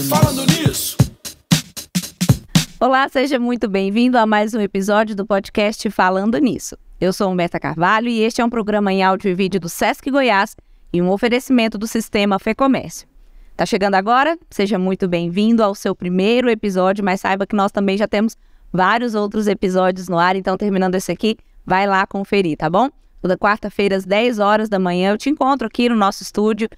Falando nisso. Olá, seja muito bem-vindo a mais um episódio do podcast Falando Nisso. Eu sou Humberta Carvalho e este é um programa em áudio e vídeo do Sesc Goiás e um oferecimento do Sistema Fecomércio. Tá chegando agora? Seja muito bem-vindo ao seu primeiro episódio, mas saiba que nós também já temos vários outros episódios no ar, então terminando esse aqui, vai lá conferir, tá bom? Toda quarta-feira às 10 horas da manhã eu te encontro aqui no nosso estúdio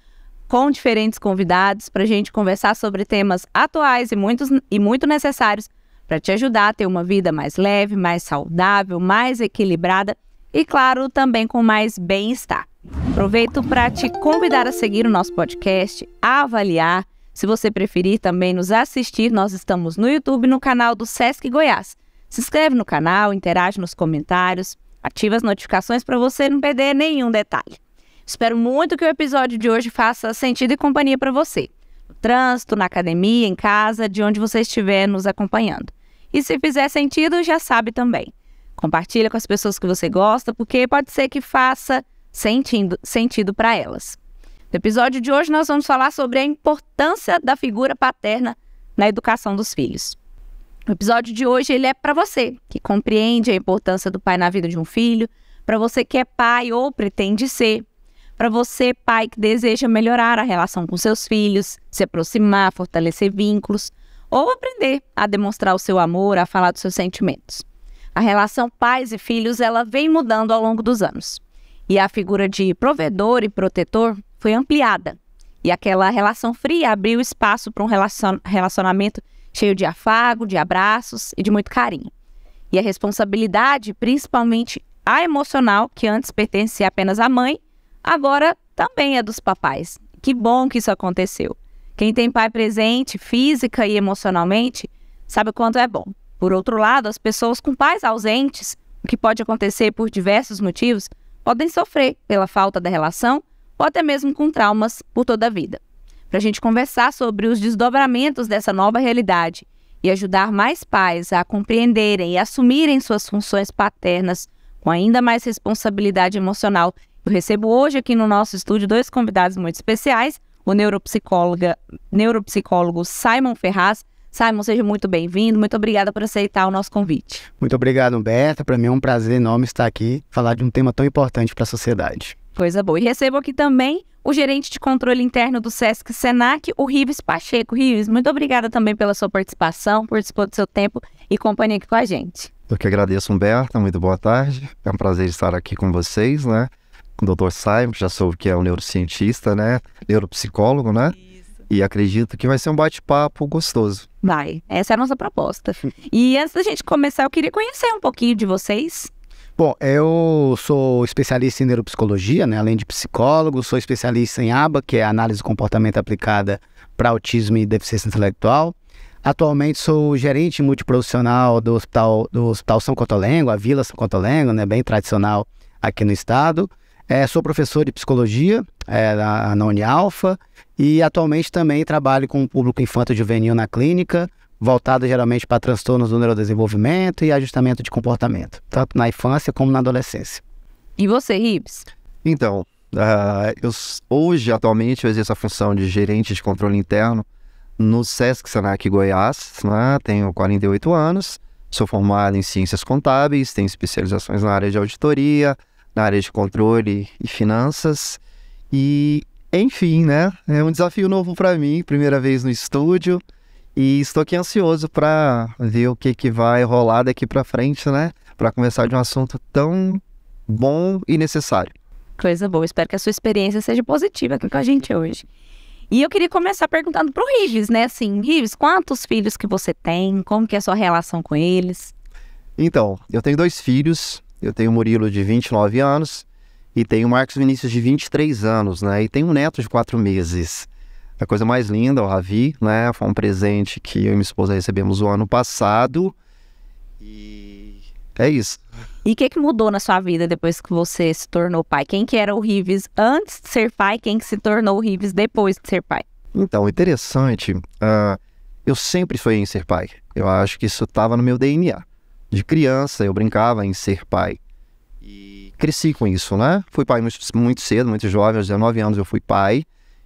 com diferentes convidados para a gente conversar sobre temas atuais e muito necessários para te ajudar a ter uma vida mais leve, mais saudável, mais equilibrada e, claro, também com mais bem-estar. Aproveito para te convidar a seguir o nosso podcast, a avaliar. Se você preferir também nos assistir, nós estamos no YouTube, no canal do Sesc Goiás. Se inscreve no canal, interage nos comentários, ativa as notificações para você não perder nenhum detalhe. Espero muito que o episódio de hoje faça sentido e companhia para você. No trânsito, na academia, em casa, de onde você estiver nos acompanhando. E se fizer sentido, já sabe também. Compartilha com as pessoas que você gosta, porque pode ser que faça sentido para elas. No episódio de hoje, nós vamos falar sobre a importância da figura paterna na educação dos filhos. O episódio de hoje ele é para você, que compreende a importância do pai na vida de um filho, para você que é pai ou pretende ser, para você, pai, que deseja melhorar a relação com seus filhos, se aproximar, fortalecer vínculos, ou aprender a demonstrar o seu amor, a falar dos seus sentimentos. A relação pais e filhos, ela vem mudando ao longo dos anos. E a figura de provedor e protetor foi ampliada. E aquela relação fria abriu espaço para um relacionamento cheio de afago, de abraços e de muito carinho. E a responsabilidade, principalmente a emocional, que antes pertencia apenas à mãe, agora também é dos papais. Que bom que isso aconteceu. Quem tem pai presente, física e emocionalmente, sabe o quanto é bom. Por outro lado, as pessoas com pais ausentes, o que pode acontecer por diversos motivos, podem sofrer pela falta da relação ou até mesmo com traumas por toda a vida. Para a gente conversar sobre os desdobramentos dessa nova realidade e ajudar mais pais a compreenderem e assumirem suas funções paternas com ainda mais responsabilidade emocional, eu recebo hoje aqui no nosso estúdio dois convidados muito especiais, o neuropsicólogo Simon Ferraz. Simon, seja muito bem-vindo, muito obrigada por aceitar o nosso convite. Muito obrigado, Humberta. Para mim é um prazer enorme estar aqui, falar de um tema tão importante para a sociedade. Coisa boa. E recebo aqui também o gerente de controle interno do Sesc Senac, o Rives Pacheco. Rives, muito obrigada também pela sua participação, por dispor do seu tempo e companhia aqui com a gente. Eu que agradeço, Humberta. Muito boa tarde. É um prazer estar aqui com vocês, né? Com o Dr. Simon, já soube que é um neurocientista, né? Neuropsicólogo, né? E acredito que vai ser um bate-papo gostoso. Vai, essa é a nossa proposta. E antes da gente começar, eu queria conhecer um pouquinho de vocês. Bom, eu sou especialista em neuropsicologia, né? Além de psicólogo, sou especialista em ABA, que é a análise do comportamento aplicada para autismo e deficiência intelectual. Atualmente sou gerente multiprofissional do Hospital São Cotolengo, a Vila São Cotolengo, né? Bem tradicional aqui no estado. Sou professor de psicologia na Unialfa e atualmente também trabalho com o público infanto-juvenil na clínica, voltado geralmente para transtornos do neurodesenvolvimento e ajustamento de comportamento, tanto na infância como na adolescência. E você, Rives? Então, atualmente, eu exerço a função de gerente de controle interno no Sesc Senac Goiás, né? Tenho 48 anos, sou formado em ciências contábeis, tenho especializações na área de auditoria, na área de controle e finanças, e enfim, né, é um desafio novo para mim, primeira vez no estúdio, e estou aqui ansioso para ver o que vai rolar daqui para frente, né, para conversar de um assunto tão bom e necessário. Coisa boa, espero que a sua experiência seja positiva aqui com a gente hoje. E eu queria começar perguntando pro Rives, né, assim, Rives, quantos filhos que você tem, como que é a sua relação com eles? Então, eu tenho 2 filhos. Eu tenho o Murilo, de 29 anos, e tenho o Marcos Vinícius, de 23 anos, né? E tenho um neto de 4 meses. A coisa mais linda, o Ravi, né? Foi um presente que eu e minha esposa recebemos o ano passado. E é isso. E o que mudou na sua vida depois que você se tornou pai? Quem que era o Rives antes de ser pai? Quem que se tornou o Rives depois de ser pai? Então, interessante. Eu sempre sonhei em ser pai. Eu acho que isso estava no meu DNA. De criança, eu brincava em ser pai. E cresci com isso, né? Fui pai muito cedo, muito jovem, aos 19 anos eu fui pai.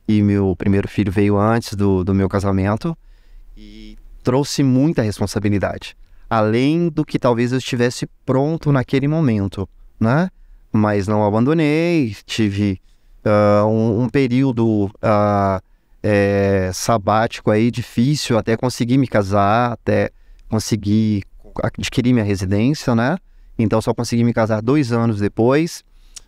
e meu primeiro filho veio antes do meu casamento, e trouxe muita responsabilidade, além do que talvez eu estivesse pronto naquele momento, né? Mas não abandonei, tive um período sabático aí, difícil, até conseguir me casar, até conseguir adquirir minha residência, né? Então só consegui me casar 2 anos depois,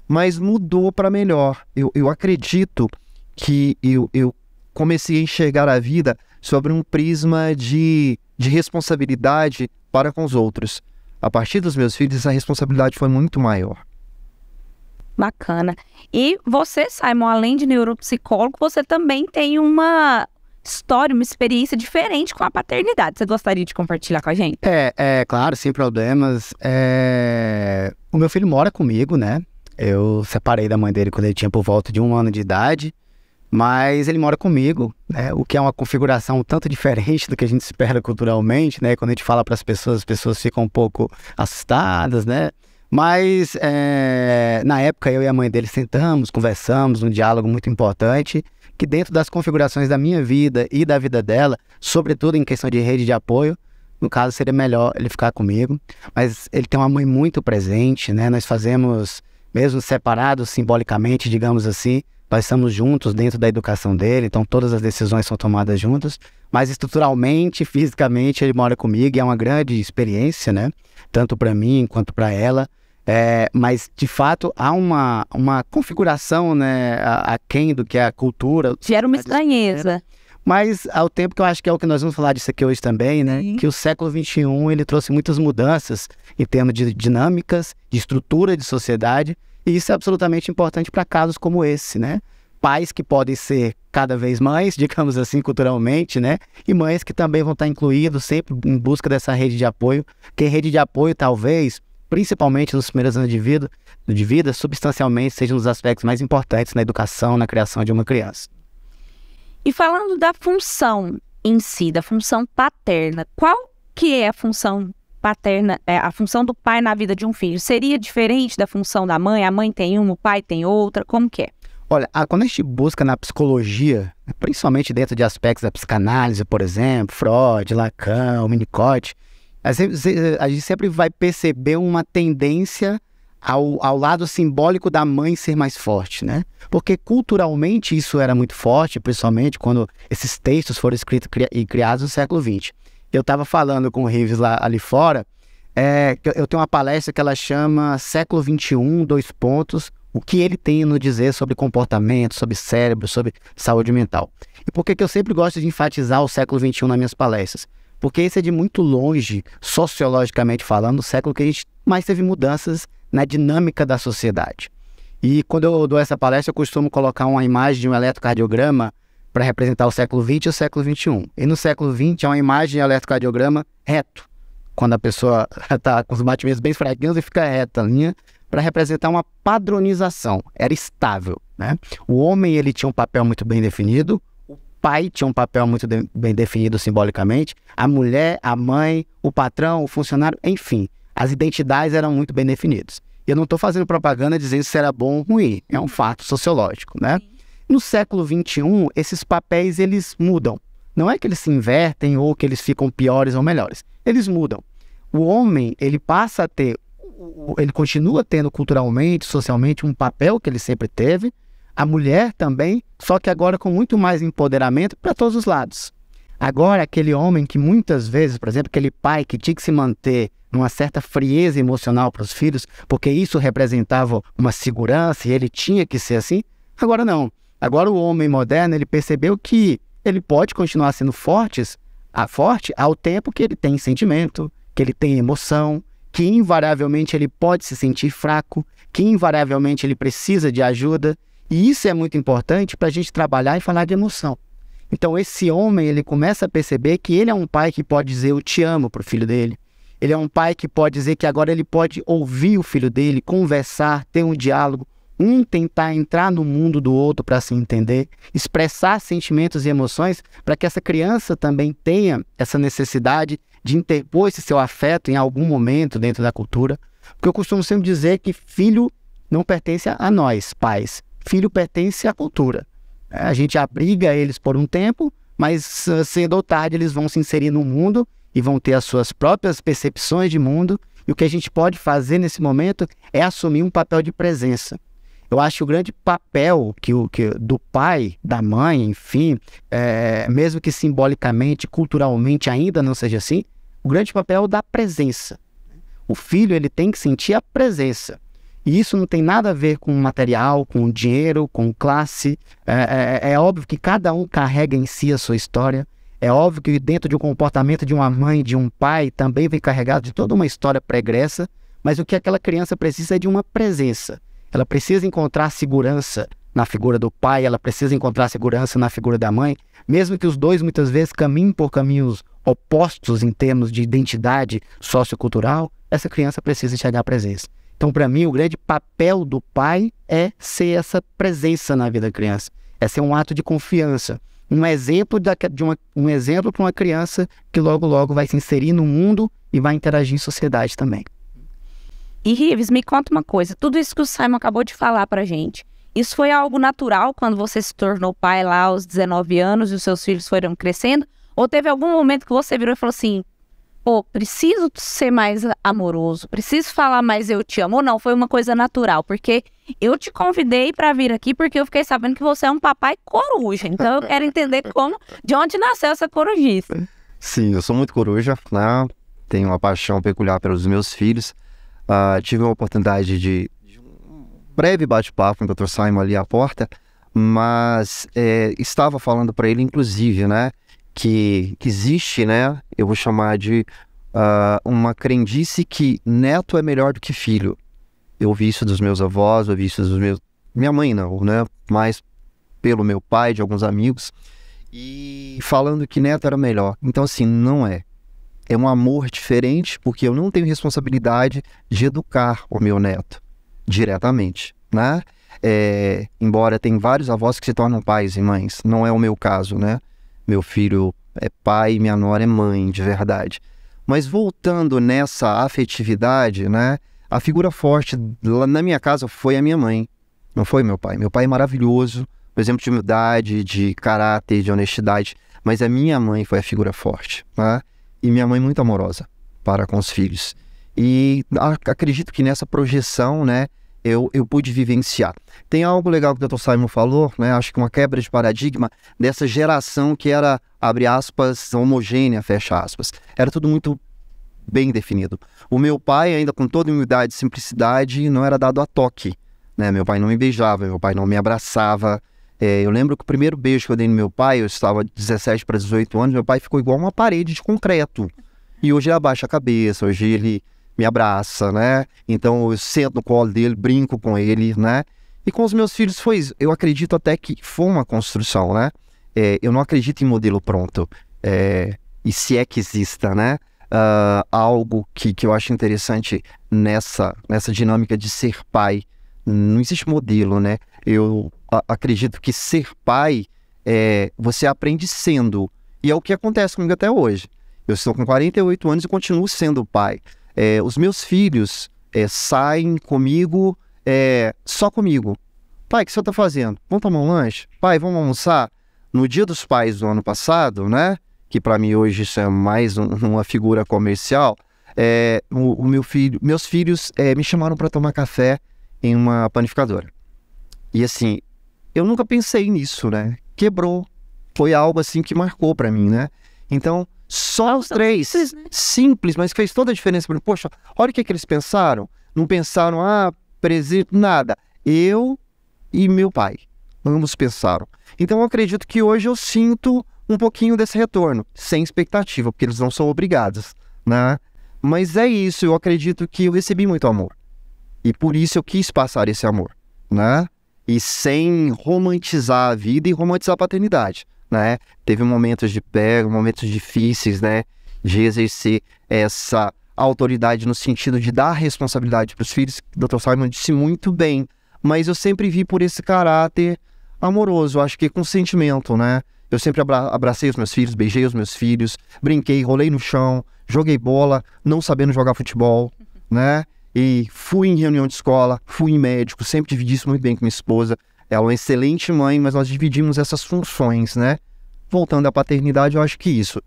mas mudou para melhor. Eu acredito que eu comecei a enxergar a vida sobre um prisma de responsabilidade para com os outros. A partir dos meus filhos, essa responsabilidade foi muito maior. Bacana. E você, Simon, além de neuropsicólogo, você também tem uma história, uma experiência diferente com a paternidade. Você gostaria de compartilhar com a gente? Claro, sem problemas. O meu filho mora comigo, né? Eu separei da mãe dele quando ele tinha por volta de 1 ano de idade, mas ele mora comigo, né? O que é uma configuração um tanto diferente do que a gente espera culturalmente, né? Quando a gente fala para as pessoas ficam um pouco assustadas, né? Mas na época eu e a mãe dele sentamos, conversamos, um diálogo muito importante, que dentro das configurações da minha vida e da vida dela, sobretudo em questão de rede de apoio, no caso seria melhor ele ficar comigo. Mas ele tem uma mãe muito presente, né? Nós fazemos, mesmo separados simbolicamente, digamos assim, nós estamos juntos dentro da educação dele, então todas as decisões são tomadas juntos, mas estruturalmente, fisicamente, ele mora comigo e é uma grande experiência, né? Tanto para mim quanto para ela. Mas, de fato, há uma configuração, né, aquém do que é a cultura. Gera uma estranheza. Mas, ao tempo que eu acho que é o que nós vamos falar disso aqui hoje também, né, que o século XXI, ele trouxe muitas mudanças em termos de dinâmicas, de estrutura de sociedade, e isso é absolutamente importante para casos como esse, né? Pais que podem ser cada vez mães, digamos assim, culturalmente, né? E mães que também vão estar incluídos sempre em busca dessa rede de apoio, que rede de apoio, talvez, principalmente nos primeiros anos de vida, substancialmente seja um dos aspectos mais importantes na educação, na criação de uma criança. E falando da função em si, da função paterna, qual que é a função paterna, a função do pai na vida de um filho? Seria diferente da função da mãe? A mãe tem uma, o pai tem outra, como que é? Olha, quando a gente busca na psicologia, principalmente dentro de aspectos da psicanálise, por exemplo, Freud, Lacan, Winnicott, a gente sempre vai perceber uma tendência ao lado simbólico da mãe ser mais forte, né? Porque culturalmente isso era muito forte, principalmente quando esses textos foram escritos e criados no século XX. Eu estava falando com o Rives ali fora, eu tenho uma palestra que ela chama Século XXI, o que ele tem a nos dizer sobre comportamento, sobre cérebro, sobre saúde mental. E por que eu sempre gosto de enfatizar o século XXI nas minhas palestras? Porque esse é de muito longe, sociologicamente falando, o século que a gente mais teve mudanças na dinâmica da sociedade. E quando eu dou essa palestra, eu costumo colocar uma imagem de um eletrocardiograma para representar o século XX e o século XXI. E no século XX é uma imagem de eletrocardiograma reto, quando a pessoa está com os batimentos bem fraquinhos e fica reta a linha, para representar uma padronização, era estável, né? O homem ele tinha um papel muito bem definido, o pai tinha um papel muito bem definido simbolicamente, a mulher, a mãe, o patrão, o funcionário, enfim, as identidades eram muito bem definidas. E eu não estou fazendo propaganda dizendo se era bom ou ruim, é um fato sociológico, né? No século XXI, esses papéis eles mudam. Não é que eles se invertem ou que eles ficam piores ou melhores, eles mudam. O homem, ele passa a ter, ele continua tendo culturalmente, socialmente, um papel que ele sempre teve, a mulher também, só que agora com muito mais empoderamento para todos os lados. Agora, aquele homem que muitas vezes, por exemplo, aquele pai que tinha que se manter numa certa frieza emocional para os filhos, porque isso representava uma segurança e ele tinha que ser assim, agora não. Agora o homem moderno, ele percebeu que ele pode continuar sendo forte ao tempo que ele tem sentimento, que ele tem emoção, que invariavelmente ele pode se sentir fraco, que invariavelmente ele precisa de ajuda. E isso é muito importante para a gente trabalhar e falar de emoção. Então esse homem, ele começa a perceber que ele é um pai que pode dizer eu te amo para o filho dele. Ele é um pai que pode dizer que agora ele pode ouvir o filho dele, conversar, ter um diálogo, tentar entrar no mundo do outro para se entender, expressar sentimentos e emoções para que essa criança também tenha essa necessidade de interpor esse seu afeto em algum momento dentro da cultura. Porque eu costumo sempre dizer que filho não pertence a nós, pais. Filho pertence à cultura. A gente abriga eles por um tempo, mas cedo ou tarde eles vão se inserir no mundo e vão ter as suas próprias percepções de mundo. E o que a gente pode fazer nesse momento é assumir um papel de presença. Eu acho que o grande papel do pai, da mãe, enfim, mesmo que simbolicamente, culturalmente ainda não seja assim, o grande papel é da presença. O filho ele tem que sentir a presença. E isso não tem nada a ver com material, com dinheiro, com classe. É óbvio que cada um carrega em si a sua história. É óbvio que dentro de um comportamento de uma mãe, de um pai, também vem carregado de toda uma história pregressa. Mas o que aquela criança precisa é de uma presença. Ela precisa encontrar segurança na figura do pai, ela precisa encontrar segurança na figura da mãe. Mesmo que os dois muitas vezes caminhem por caminhos opostos em termos de identidade sociocultural, essa criança precisa enxergar a presença. Então, para mim, o grande papel do pai é ser essa presença na vida da criança. É ser um ato de confiança. Um exemplo para uma criança que logo, logo vai se inserir no mundo e vai interagir em sociedade também. E, Rives, me conta uma coisa. Tudo isso que o Simon acabou de falar pra gente, isso foi algo natural quando você se tornou pai lá aos 19 anos e os seus filhos foram crescendo? Ou teve algum momento que você virou e falou assim, pô, preciso ser mais amoroso, preciso falar mais eu te amo? Ou não, foi uma coisa natural? Porque eu te convidei para vir aqui porque eu fiquei sabendo que você é um papai coruja. Então eu quero entender de onde nasceu essa corujice. Sim, eu sou muito coruja, né? Tenho uma paixão peculiar pelos meus filhos. Tive uma oportunidade de um breve bate-papo com o Dr. Simon ali à porta, mas estava falando para ele, inclusive, né? Que existe, né, eu vou chamar de uma crendice que neto é melhor do que filho. Eu ouvi isso dos meus avós, eu ouvi isso dos meus... Minha mãe não, né, mas pelo meu pai, de alguns amigos, e falando que neto era melhor. Então, assim, não é. É um amor diferente, porque eu não tenho responsabilidade de educar o meu neto diretamente, né? Embora tem vários avós que se tornam pais e mães, não é o meu caso, né? Meu filho é pai e minha nora é mãe, de verdade. Mas voltando nessa afetividade, né? A figura forte lá na minha casa foi a minha mãe, não foi meu pai. Meu pai é maravilhoso, um exemplo de humildade, de caráter, de honestidade. Mas a minha mãe foi a figura forte, né? E minha mãe muito amorosa para com os filhos. E acredito que nessa projeção, né? Eu pude vivenciar. Tem algo legal que o Dr. Simon falou, né? Acho que uma quebra de paradigma dessa geração que era, abre aspas, homogênea, fecha aspas. Era tudo muito bem definido. O meu pai, ainda com toda humildade e simplicidade, não era dado a toque, né? Meu pai não me beijava, meu pai não me abraçava. Eu lembro que o primeiro beijo que eu dei no meu pai, eu estava de 17 para 18 anos, meu pai ficou igual uma parede de concreto. E hoje ele abaixa a cabeça, hoje ele me abraça, né? Então eu sento no colo dele, brinco com ele, né? E com os meus filhos foi isso. Eu acredito até que foi uma construção, né? Eu não acredito em modelo pronto. E se é que exista, né? Algo que eu acho interessante nessa dinâmica de ser pai. Não existe modelo, né? Eu acredito que ser pai, você aprende sendo. E é o que acontece comigo até hoje. Eu estou com 48 anos e continuo sendo pai. Os meus filhos saem comigo, só comigo. Pai, o que você está fazendo? Vamos tomar um lanche? Pai, vamos almoçar? No Dia dos Pais do ano passado, né? Que para mim hoje isso é mais uma figura comercial. Meus filhos me chamaram para tomar café em uma panificadora. E assim, eu nunca pensei nisso, né? Quebrou. Foi algo assim que marcou para mim, né? Então, só os três, simples, mas fez toda a diferença para mim. Poxa, olha o que eles pensaram. Não pensaram, presente, nada. Eu e meu pai, ambos pensaram. Então, eu acredito que hoje eu sinto um pouquinho desse retorno, sem expectativa, porque eles não são obrigados, né? Mas é isso, eu acredito que eu recebi muito amor. E por isso eu quis passar esse amor, né? E sem romantizar a vida e romantizar a paternidade, né? Teve momentos de pega, momentos difíceis, né? De exercer essa autoridade no sentido de dar responsabilidade para os filhos. O Dr. Simon disse muito bem, mas eu sempre vi por esse caráter amoroso, acho que com sentimento, né? Eu sempre abracei os meus filhos, beijei os meus filhos, brinquei, rolei no chão, joguei bola, não sabendo jogar futebol, né? E fui em reunião de escola, fui em médico, sempre dividi isso muito bem com minha esposa. ela é uma excelente mãe, mas nós dividimos essas funções, né? Voltando à paternidade, eu acho que isso.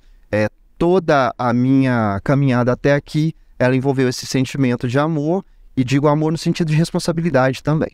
Toda a minha caminhada até aqui, ela envolveu esse sentimento de amor, e digo amor no sentido de responsabilidade também.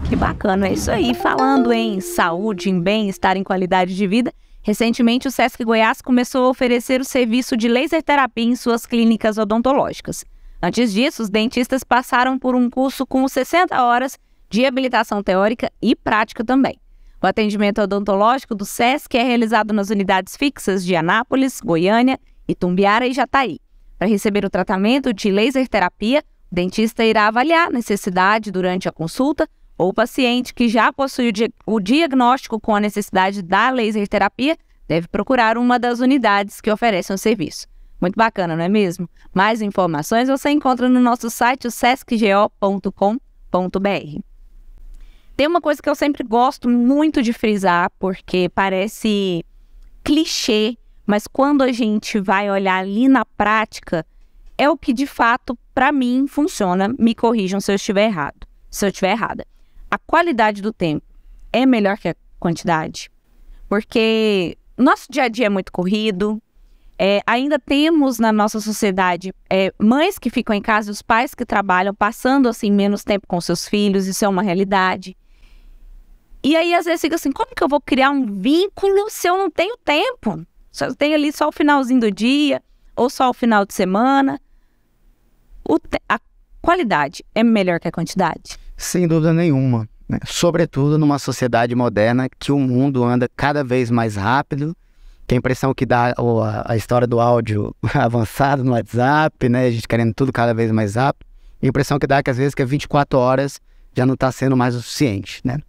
Que bacana, é isso aí. Falando em saúde, em bem-estar, em qualidade de vida, recentemente o Sesc Goiás começou a oferecer o serviço de laser terapia em suas clínicas odontológicas. Antes disso, os dentistas passaram por um curso com 60 horas de habilitação teórica e prática também. O atendimento odontológico do Sesc é realizado nas unidades fixas de Anápolis, Goiânia, Itumbiara e Jataí. Para receber o tratamento de laser terapia, o dentista irá avaliar a necessidade durante a consulta, ou o paciente que já possui o diagnóstico com a necessidade da laser terapia deve procurar uma das unidades que oferecem o serviço. Muito bacana, não é mesmo? Mais informações você encontra no nosso site, o sescgo.com.br. Tem uma coisa que eu sempre gosto muito de frisar, porque parece clichê, mas quando a gente vai olhar ali na prática, é o que de fato, para mim, funciona. Me corrijam se eu estiver errado. Se eu estiver errada. A qualidade do tempo é melhor que a quantidade? Porque nosso dia a dia é muito corrido, ainda temos na nossa sociedade mães que ficam em casa e os pais que trabalham, passando assim menos tempo com seus filhos, isso é uma realidade. E aí às vezes fica assim, como que eu vou criar um vínculo se eu não tenho tempo? Se eu tenho ali só o finalzinho do dia, ou só o final de semana. A qualidade é melhor que a quantidade? Sem dúvida nenhuma, né? Sobretudo numa sociedade moderna que o mundo anda cada vez mais rápido. Tem a impressão que dá a história do áudio avançado no WhatsApp, né? A gente querendo tudo cada vez mais rápido. A impressão que dá que às vezes que 24 horas já não está sendo mais o suficiente, né?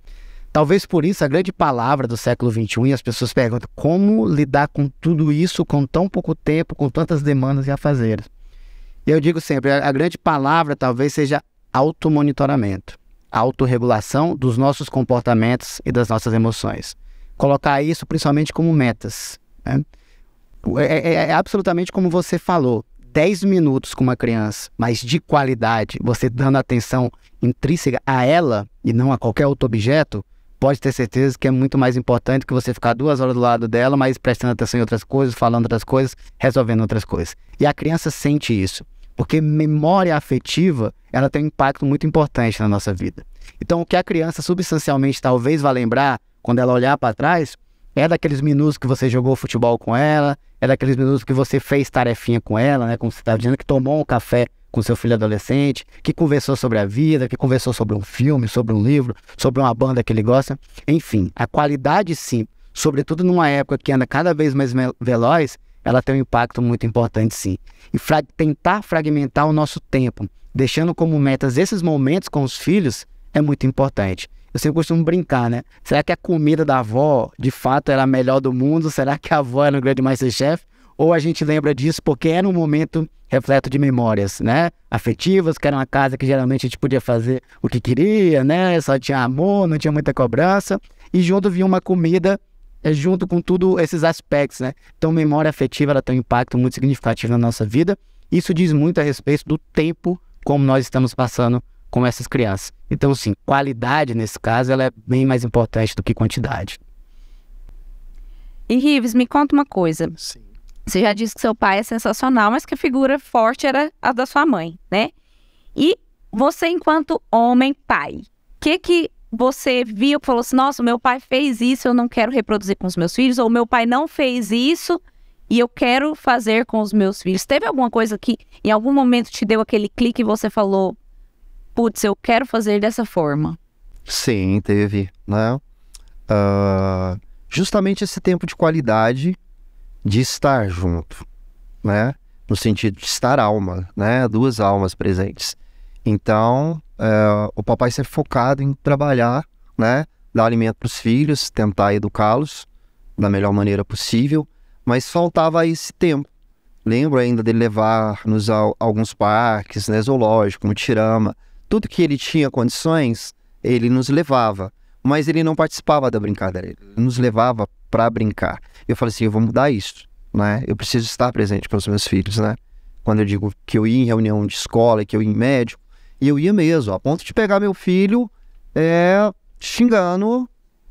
Talvez por isso a grande palavra do século XXI, e as pessoas perguntam como lidar com tudo isso com tão pouco tempo, com tantas demandas e afazeres. E eu digo sempre, a grande palavra talvez seja automonitoramento, autorregulação dos nossos comportamentos e das nossas emoções. Colocar isso principalmente como metas, né? É absolutamente como você falou, 10 minutos com uma criança, mas de qualidade, você dando atenção intrínseca a ela e não a qualquer outro objeto, pode ter certeza que é muito mais importante que você ficar 2 horas do lado dela, mas prestando atenção em outras coisas, falando outras coisas, resolvendo outras coisas. E a criança sente isso, porque memória afetiva, ela tem um impacto muito importante na nossa vida. Então, o que a criança substancialmente talvez vá lembrar, quando ela olhar para trás, é daqueles minutos que você jogou futebol com ela, é daqueles minutos que você fez tarefinha com ela, né? Como você estava dizendo, que tomou um café com seu filho adolescente, que conversou sobre a vida, que conversou sobre um filme, sobre um livro, sobre uma banda que ele gosta. Enfim, a qualidade sim, sobretudo numa época que anda cada vez mais veloz, ela tem um impacto muito importante sim. E tentar fragmentar o nosso tempo, deixando como metas esses momentos com os filhos, é muito importante. Eu sempre costumo brincar, né? Será que a comida da avó, de fato, era a melhor do mundo? Será que a avó era um grande MasterChef? Ou a gente lembra disso porque era um momento repleto de memórias, né? Afetivas, que era uma casa que geralmente a gente podia fazer o que queria, né? Só tinha amor, não tinha muita cobrança. E junto vinha uma comida, junto com tudo esses aspectos, né? Então, memória afetiva, ela tem um impacto muito significativo na nossa vida. Isso diz muito a respeito do tempo como nós estamos passando com essas crianças. Então, sim, qualidade, nesse caso, ela é bem mais importante do que quantidade. E, Rives, me conta uma coisa. Sim. Você já disse que seu pai é sensacional, mas que a figura forte era a da sua mãe, né? E você, enquanto homem, pai, o que você viu que falou assim, nossa, meu pai fez isso, eu não quero reproduzir com os meus filhos, ou meu pai não fez isso e eu quero fazer com os meus filhos? Teve alguma coisa que em algum momento te deu aquele clique e você falou, putz, eu quero fazer dessa forma? Sim, teve, né? Justamente esse tempo de qualidade de estar junto, né? No sentido de estar alma, né? 2 almas presentes. Então, o papai sempre focado em trabalhar, né? Dar alimento para os filhos, tentar educá-los da melhor maneira possível, mas faltava esse tempo. Lembro ainda dele levar-nos a alguns parques, né? Zoológico, Mutirama, tudo que ele tinha condições, ele nos levava, mas ele não participava da brincadeira, ele nos levava para brincar. Eu falei assim, eu vou mudar isso, né? Eu preciso estar presente para os meus filhos, né? Quando eu digo que eu ia em reunião de escola, que eu ia em médico, e eu ia mesmo, a ponto de pegar meu filho xingando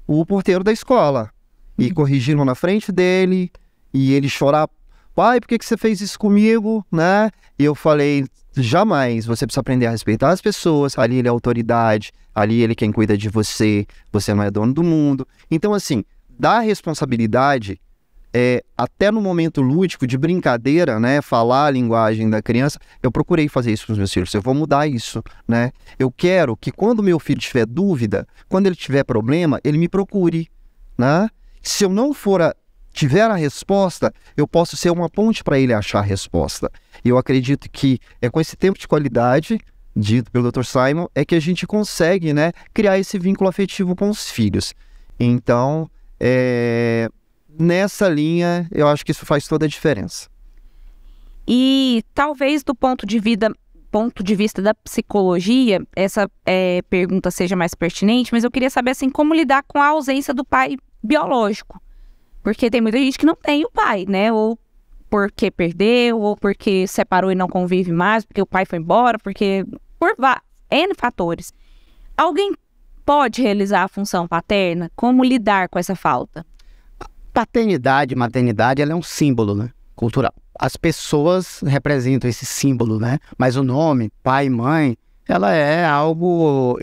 o porteiro da escola e corrigindo na frente dele, e ele chorar, pai, por que você fez isso comigo, né? E eu falei, jamais, você precisa aprender a respeitar as pessoas, ali ele é autoridade, ali ele é quem cuida de você, você não é dono do mundo. Então, assim, dar responsabilidade, até no momento lúdico, de brincadeira, né, falar a linguagem da criança, eu procurei fazer isso com os meus filhos, eu vou mudar isso, né? Eu quero que quando meu filho tiver dúvida, quando ele tiver problema, ele me procure, né? Se eu não tiver a resposta, eu posso ser uma ponte para ele achar a resposta. E eu acredito que com esse tempo de qualidade, dito pelo Dr. Simon, é que a gente consegue, né, criar esse vínculo afetivo com os filhos. Então, nessa linha, eu acho que isso faz toda a diferença. E talvez do ponto de vista da psicologia, essa pergunta seja mais pertinente, mas eu queria saber assim, como lidar com a ausência do pai biológico. Porque tem muita gente que não tem o pai, né? Ou porque perdeu, ou porque separou e não convive mais, porque o pai foi embora, por N fatores. Alguém pode realizar a função paterna? Como lidar com essa falta? Paternidade, maternidade, ela é um símbolo, né, cultural. As pessoas representam esse símbolo, né? Mas o nome, pai e mãe, ela é algo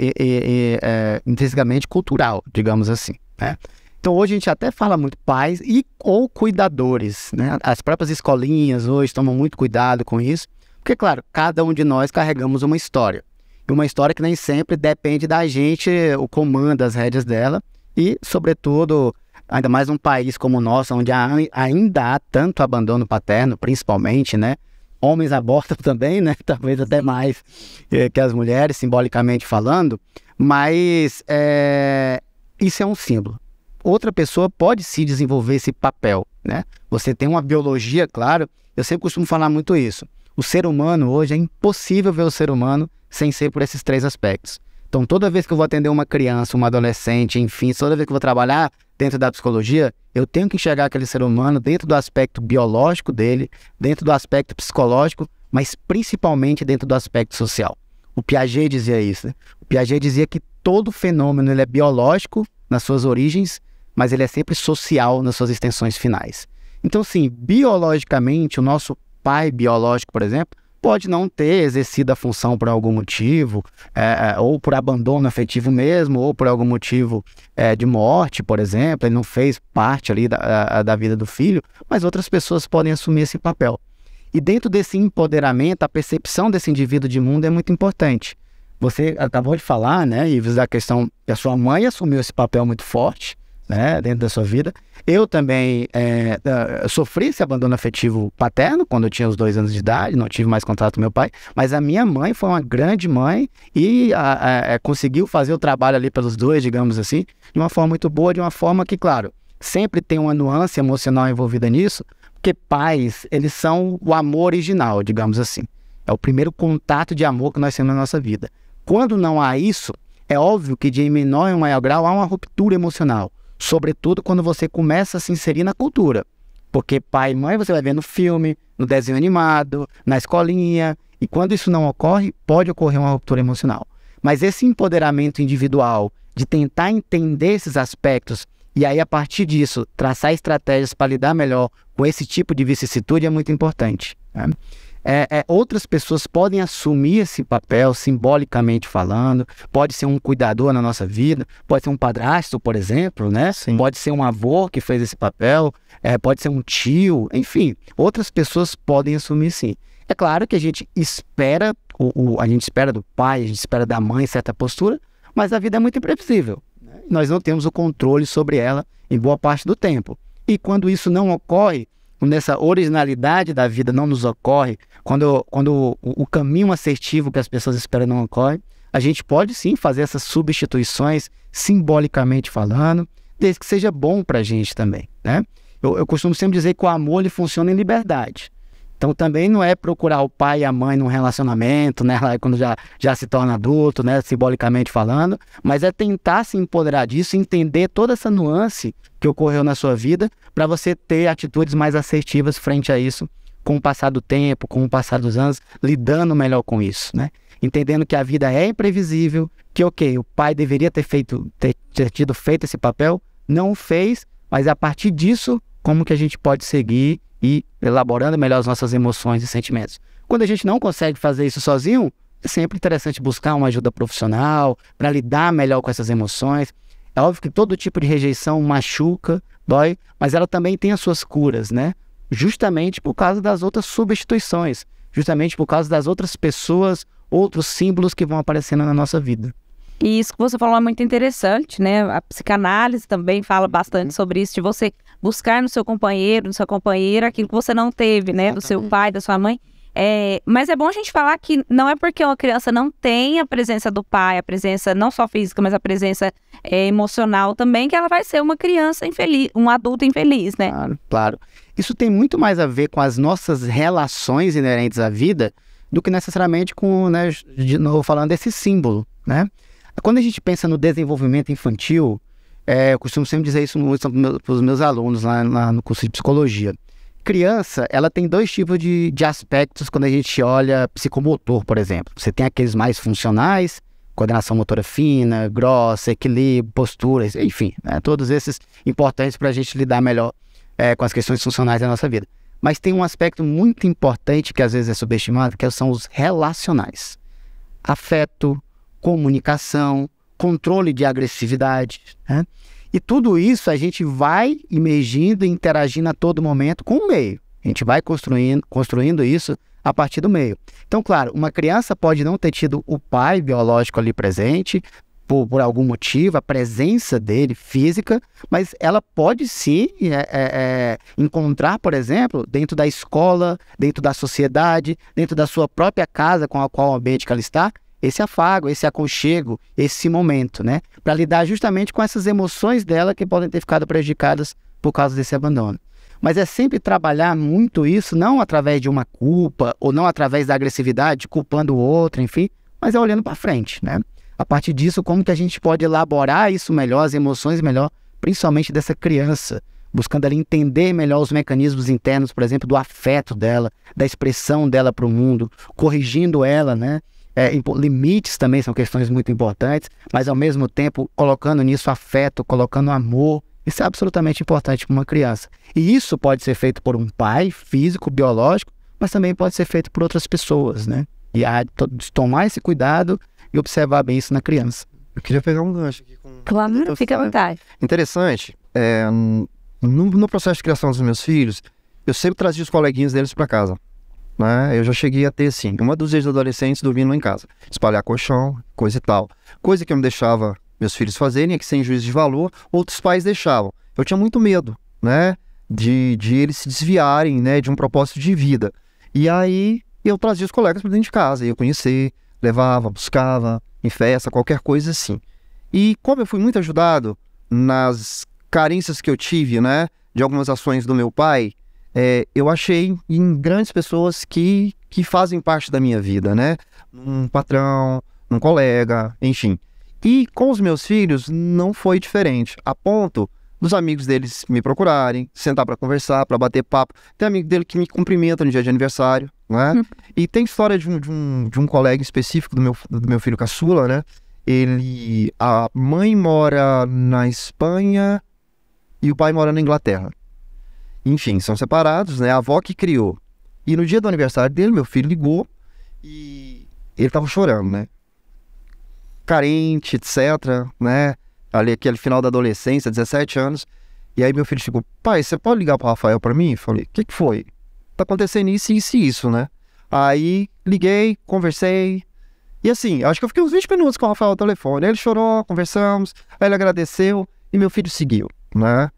intrinsecamente cultural, digamos assim, né? Então hoje a gente até fala muito pais ou cuidadores, né? As próprias escolinhas hoje tomam muito cuidado com isso, porque, claro, cada um de nós carregamos uma história. E uma história que nem sempre depende da gente, o comando, as rédeas dela, e, sobretudo, ainda mais num país como o nosso, onde ainda há tanto abandono paterno, principalmente, né? Homens abortam também, né? Talvez até mais que as mulheres, simbolicamente falando, mas isso é um símbolo. Outra pessoa pode se desenvolver esse papel, né? Você tem uma biologia, claro, eu sempre costumo falar muito isso. O ser humano hoje, é impossível ver o ser humano sem ser por esses 3 aspectos. Então, toda vez que eu vou atender uma criança, uma adolescente, enfim, toda vez que eu vou trabalhar dentro da psicologia, eu tenho que enxergar aquele ser humano dentro do aspecto biológico dele, dentro do aspecto psicológico, mas principalmente dentro do aspecto social. O Piaget dizia isso, né? O Piaget dizia que todo fenômeno ele é biológico nas suas origens, mas ele é sempre social nas suas extensões finais. Então, sim, biologicamente, o nosso pai biológico, por exemplo, pode não ter exercido a função por algum motivo, ou por abandono afetivo mesmo, ou por algum motivo de morte, por exemplo, ele não fez parte ali da vida do filho, mas outras pessoas podem assumir esse papel. E dentro desse empoderamento, a percepção desse indivíduo de mundo é muito importante. Você acabou de falar, né, Ives, da questão que a sua mãe assumiu esse papel muito forte, né, dentro da sua vida. Eu também sofri esse abandono afetivo paterno quando eu tinha os 2 anos de idade, não tive mais contato com meu pai, mas a minha mãe foi uma grande mãe e conseguiu fazer o trabalho ali pelos 2, digamos assim, de uma forma muito boa, de uma forma que, claro, sempre tem uma nuance emocional envolvida nisso, porque pais, eles são o amor original, digamos assim. É o primeiro contato de amor que nós temos na nossa vida. Quando não há isso, é óbvio que de menor em maior grau há uma ruptura emocional. Sobretudo quando você começa a se inserir na cultura. Porque pai e mãe você vai ver no filme, no desenho animado, na escolinha. E quando isso não ocorre, pode ocorrer uma ruptura emocional. Mas esse empoderamento individual, de tentar entender esses aspectos, e aí a partir disso, traçar estratégias para lidar melhor com esse tipo de vicissitude é muito importante, né? Outras pessoas podem assumir esse papel, simbolicamente falando, pode ser um cuidador na nossa vida, pode ser um padrasto, por exemplo, né? Sim. Pode ser um avô que fez esse papel, pode ser um tio, enfim, outras pessoas podem assumir sim. É claro que a gente espera, a gente espera do pai, a gente espera da mãe certa postura, mas a vida é muito imprevisível, né? Nós não temos o controle sobre ela em boa parte do tempo. E quando isso não ocorre, quando essa originalidade da vida não nos ocorre, quando o caminho assertivo que as pessoas esperam não ocorre, a gente pode sim fazer essas substituições, simbolicamente falando, desde que seja bom para a gente também, né? Eu costumo sempre dizer que o amor ele funciona em liberdade. Então também não é procurar o pai e a mãe num relacionamento, né, quando já se torna adulto, né, simbolicamente falando, mas é tentar se empoderar disso, entender toda essa nuance que ocorreu na sua vida para você ter atitudes mais assertivas frente a isso, com o passar do tempo, com o passar dos anos, lidando melhor com isso, né? entendendo que a vida é imprevisível, que o pai deveria ter tido feito esse papel, não o fez, mas a partir disso, como que a gente pode seguir e elaborando melhor as nossas emoções e sentimentos. Quando a gente não consegue fazer isso sozinho, é sempre interessante buscar uma ajuda profissional para lidar melhor com essas emoções. É óbvio que todo tipo de rejeição machuca, dói, mas ela também tem as suas curas, né? Justamente por causa das outras substituições, justamente por causa das outras pessoas, outros símbolos que vão aparecendo na nossa vida. E isso que você falou é muito interessante, né? A psicanálise também fala bastante sobre isso, de você buscar no seu companheiro, na sua companheira, aquilo que você não teve, né? Do seu pai, da sua mãe. Mas é bom a gente falar que não é porque uma criança não tem a presença do pai, a presença não só física, mas a presença emocional também, que ela vai ser uma criança infeliz, um adulto infeliz, né? Claro. Isso tem muito mais a ver com as nossas relações inerentes à vida do que necessariamente com, né, de novo falando desse símbolo, né? Quando a gente pensa no desenvolvimento infantil, eu costumo sempre dizer isso para os meus alunos lá no curso de psicologia. Criança, ela tem dois tipos de aspectos quando a gente olha psicomotor, por exemplo. Você tem aqueles mais funcionais, coordenação motora fina, grossa, equilíbrio, posturas, enfim, né, todos esses importantes para a gente lidar melhor com as questões funcionais da nossa vida. Mas tem um aspecto muito importante que às vezes é subestimado, que são os relacionais. Afeto, comunicação, controle de agressividade, né? E tudo isso a gente vai emergindo e interagindo a todo momento com o meio. A gente vai construindo isso a partir do meio. Então, claro, uma criança pode não ter tido o pai biológico ali presente, por algum motivo, a presença dele física, mas ela pode sim encontrar, por exemplo, dentro da escola, dentro da sociedade, dentro da sua própria casa com a qual o ambiente que ela está, esse afago, esse aconchego, esse momento, né? Para lidar justamente com essas emoções dela que podem ter ficado prejudicadas por causa desse abandono. Mas é sempre trabalhar muito isso, não através de uma culpa, ou não através da agressividade, culpando o outro, enfim, mas é olhando para frente, né? A partir disso, como que a gente pode elaborar isso melhor, as emoções melhor, principalmente dessa criança, buscando ali entender melhor os mecanismos internos, por exemplo, do afeto dela, da expressão dela para o mundo, corrigindo ela, né? Limites também são questões muito importantes, mas ao mesmo tempo colocando nisso afeto, colocando amor. Isso é absolutamente importante para uma criança. E isso pode ser feito por um pai físico, biológico, mas também pode ser feito por outras pessoas, né? E tomar esse cuidado e observar bem isso na criança. Eu queria pegar um gancho aqui com... Claro, fica à vontade. Interessante, no processo de criação dos meus filhos, eu sempre trazia os coleguinhas deles para casa. Né? Eu já cheguei a ter, assim, uma dúzia de adolescentes dormindo lá em casa. Espalhar colchão, coisa e tal. Coisa que eu não deixava meus filhos fazerem, é que sem juízo de valor, outros pais deixavam. Eu tinha muito medo, né? De eles se desviarem, né? De um propósito de vida. E aí, eu trazia os colegas para dentro de casa, ia conhecer, levava, buscava, em festa, qualquer coisa assim. E como eu fui muito ajudado nas carências que eu tive, né? De algumas ações do meu pai, eu achei em grandes pessoas que fazem parte da minha vida, né? Um patrão, um colega, enfim. E com os meus filhos não foi diferente, a ponto dos amigos deles me procurarem, sentar para conversar, para bater papo. Tem amigo dele que me cumprimenta no dia de aniversário, né? E tem história de um colega específico do meu filho caçula, né? A mãe mora na Espanha e o pai mora na Inglaterra. Enfim, são separados, né? A avó que criou. E no dia do aniversário dele, meu filho ligou e ele tava chorando, né? Carente, etc, né? Ali, aquele final da adolescência, 17 anos. E aí meu filho chegou, pai, você pode ligar pro Rafael pra mim? Eu falei, o que foi? Tá acontecendo isso, isso e isso, né? Aí liguei, conversei. E assim, acho que eu fiquei uns 20 minutos com o Rafael no telefone. Aí ele chorou, conversamos, aí ele agradeceu e meu filho seguiu, né?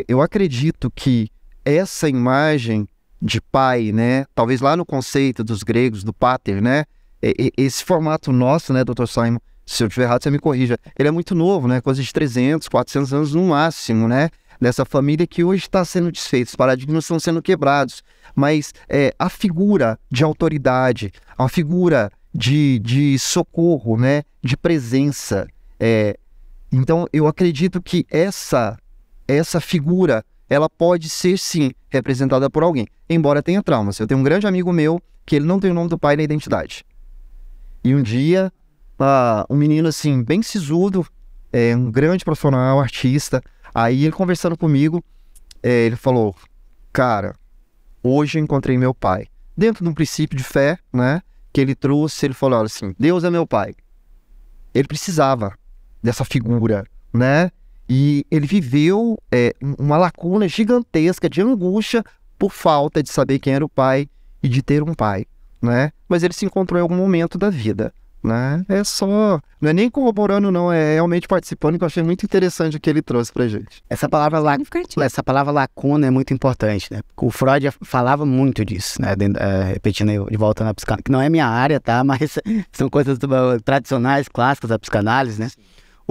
Eu acredito que essa imagem de pai, né? Talvez lá no conceito dos gregos, do pater, né? Esse formato nosso, né, Dr. Simon? Se eu estiver errado, você me corrija. Ele é muito novo, né? Coisa de 300, 400 anos no máximo, né? Dessa família que hoje está sendo desfeita. Os paradigmas estão sendo quebrados. Mas a figura de autoridade, a figura de socorro, né? De presença. Então, eu acredito que essa figura, ela pode ser, sim, representada por alguém. Embora tenha traumas. Eu tenho um grande amigo meu que ele não tem o nome do pai na identidade. E um dia, um menino assim, bem sisudo, um grande profissional, artista, aí ele conversando comigo, ele falou, cara, hoje eu encontrei meu pai. Dentro de um princípio de fé, né, que ele trouxe, ele falou assim, Deus é meu pai. Ele precisava dessa figura, né? E ele viveu uma lacuna gigantesca de angústia por falta de saber quem era o pai e de ter um pai, né? Mas ele se encontrou em algum momento da vida, né? Não é nem corroborando, não, é realmente participando, que eu achei muito interessante o que ele trouxe pra gente. Essa palavra lacuna é muito importante, né? O Freud falava muito disso, né? Repetindo aí, de volta na psicanálise, que não é minha área, tá? Mas são coisas tradicionais, clássicas da psicanálise, né?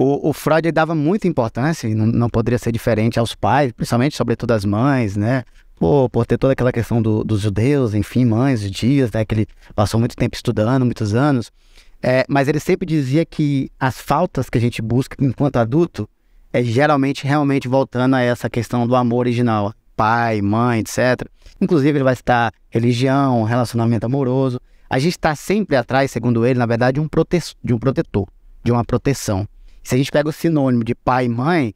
O Freud dava muita importância, e não poderia ser diferente aos pais, principalmente, sobretudo as mães, né? Por ter toda aquela questão dos judeus, enfim, mães, dias, né? Que ele passou muito tempo estudando, muitos anos. Mas ele sempre dizia que as faltas que a gente busca enquanto adulto geralmente realmente voltando a essa questão do amor original. Pai, mãe, etc. Inclusive ele vai citar religião, relacionamento amoroso. A gente está sempre atrás, segundo ele, na verdade, de um protetor, de uma proteção. Se a gente pega o sinônimo de pai e mãe,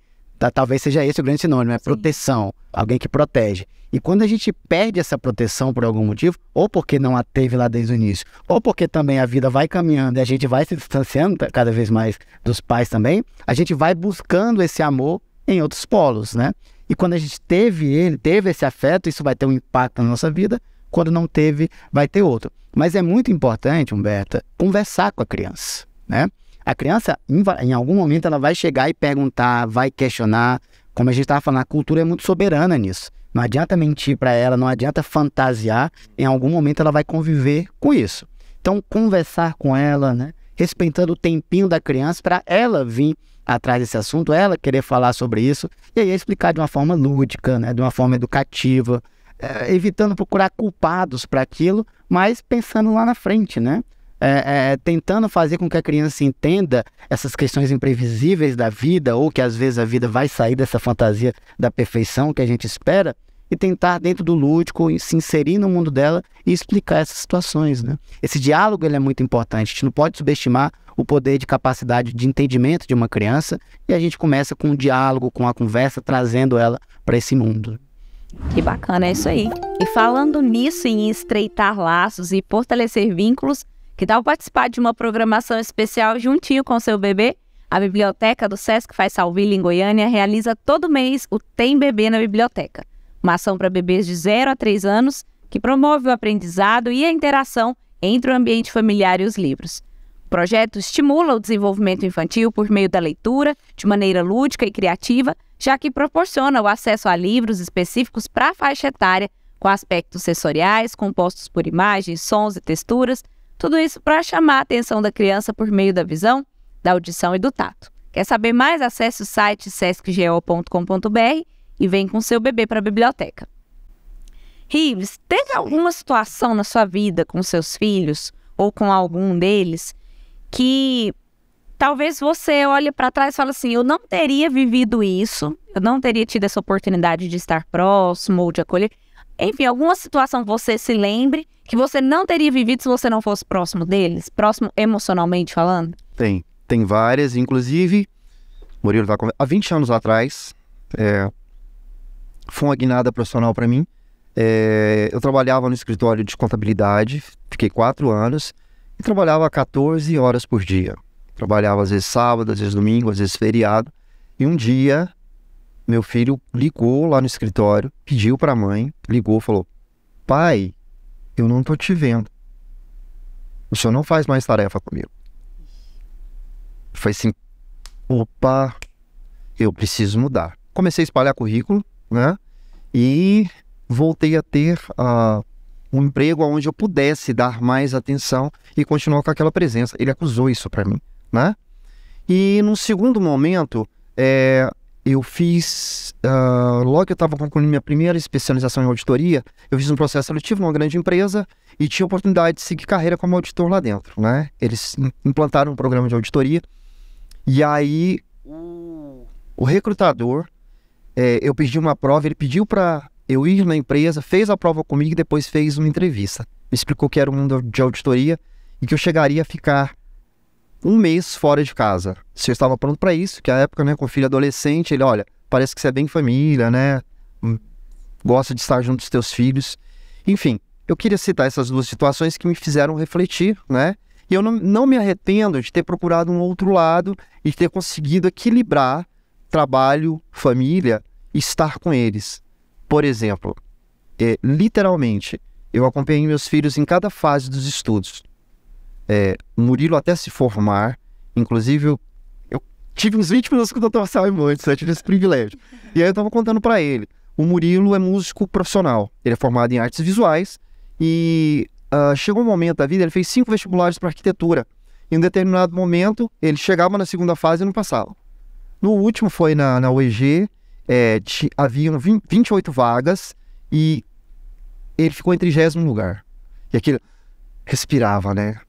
talvez seja esse o grande sinônimo, proteção, alguém que protege. E quando a gente perde essa proteção por algum motivo, ou porque não a teve lá desde o início, ou porque também a vida vai caminhando e a gente vai se distanciando cada vez mais dos pais também, a gente vai buscando esse amor em outros polos, né? E quando a gente teve esse afeto, isso vai ter um impacto na nossa vida, quando não teve, vai ter outro. Mas é muito importante, Humberta, conversar com a criança, né? A criança, em algum momento, ela vai chegar e perguntar, vai questionar. Como a gente estava falando, a cultura é muito soberana nisso. Não adianta mentir para ela, não adianta fantasiar. Em algum momento, ela vai conviver com isso. Então, conversar com ela, né? Respeitando o tempinho da criança para ela vir atrás desse assunto, ela querer falar sobre isso. E aí explicar de uma forma lúdica, né? De uma forma educativa, evitando procurar culpados para aquilo, mas pensando lá na frente, né? Tentando fazer com que a criança entenda essas questões imprevisíveis da vida, ou que às vezes a vida vai sair dessa fantasia da perfeição que a gente espera, e tentar dentro do lúdico se inserir no mundo dela e explicar essas situações, né? Esse diálogo ele é muito importante, a gente não pode subestimar o poder de capacidade de entendimento de uma criança, e a gente começa com um diálogo, com a conversa, trazendo ela para esse mundo. Que bacana, é isso aí. E falando nisso, em estreitar laços e fortalecer vínculos, que tal participar de uma programação especial juntinho com seu bebê? A Biblioteca do Sesc Faisalville, em Goiânia, realiza todo mês o Tem Bebê na Biblioteca, uma ação para bebês de 0 a 3 anos que promove o aprendizado e a interação entre o ambiente familiar e os livros. O projeto estimula o desenvolvimento infantil por meio da leitura, de maneira lúdica e criativa, já que proporciona o acesso a livros específicos para a faixa etária, com aspectos sensoriais, compostos por imagens, sons e texturas, tudo isso para chamar a atenção da criança por meio da visão, da audição e do tato. Quer saber mais? Acesse o site sescgo.com.br e vem com seu bebê para a biblioteca. Rives, teve alguma situação na sua vida com seus filhos ou com algum deles que talvez você olhe para trás e fale assim, eu não teria vivido isso, eu não teria tido essa oportunidade de estar próximo ou de acolher. Enfim, alguma situação que você se lembre que você não teria vivido se você não fosse próximo deles? Próximo emocionalmente falando? Tem várias, inclusive, Murilo vai há 20 anos atrás, foi uma guinada profissional para mim. Eu trabalhava no escritório de contabilidade, fiquei 4 anos, e trabalhava 14 horas por dia. Trabalhava às vezes sábado, às vezes domingo, às vezes feriado. E um dia, meu filho ligou lá no escritório, pediu para a mãe, ligou, falou, pai, eu não tô te vendo. O senhor não faz mais tarefa comigo. Foi assim, opa, eu preciso mudar. Comecei a espalhar currículo, né? E voltei a ter um emprego onde eu pudesse dar mais atenção e continuar com aquela presença. Ele acusou isso para mim, né? E num segundo momento, eu fiz, logo que eu estava concluindo minha primeira especialização em auditoria, eu fiz um processo seletivo numa grande empresa e tinha a oportunidade de seguir carreira como auditor lá dentro, né? Eles implantaram um programa de auditoria e aí o recrutador, eu pedi uma prova, ele pediu para eu ir na empresa, fez a prova comigo e depois fez uma entrevista. Me explicou que era o mundo de auditoria e que eu chegaria a ficar um mês fora de casa. Se eu estava pronto para isso, que a época, né, com filho adolescente, ele, olha, parece que você é bem família, né, gosta de estar junto dos teus filhos. Enfim, eu queria citar essas duas situações que me fizeram refletir, né, e eu não me arrependo de ter procurado um outro lado e de ter conseguido equilibrar trabalho, família e estar com eles. Por exemplo, literalmente, eu acompanhei meus filhos em cada fase dos estudos. O Murilo até se formar, inclusive eu tive uns 20 minutos com o Dr. Simon antes, eu tive esse privilégio. E aí eu estava contando para ele, o Murilo é músico profissional, ele é formado em artes visuais e chegou um momento da vida, ele fez 5 vestibulares para arquitetura. Em um determinado momento, ele chegava na segunda fase e não passava. No último foi na UEG, havia 28 vagas e ele ficou em 30º lugar. E aquilo, respirava, né?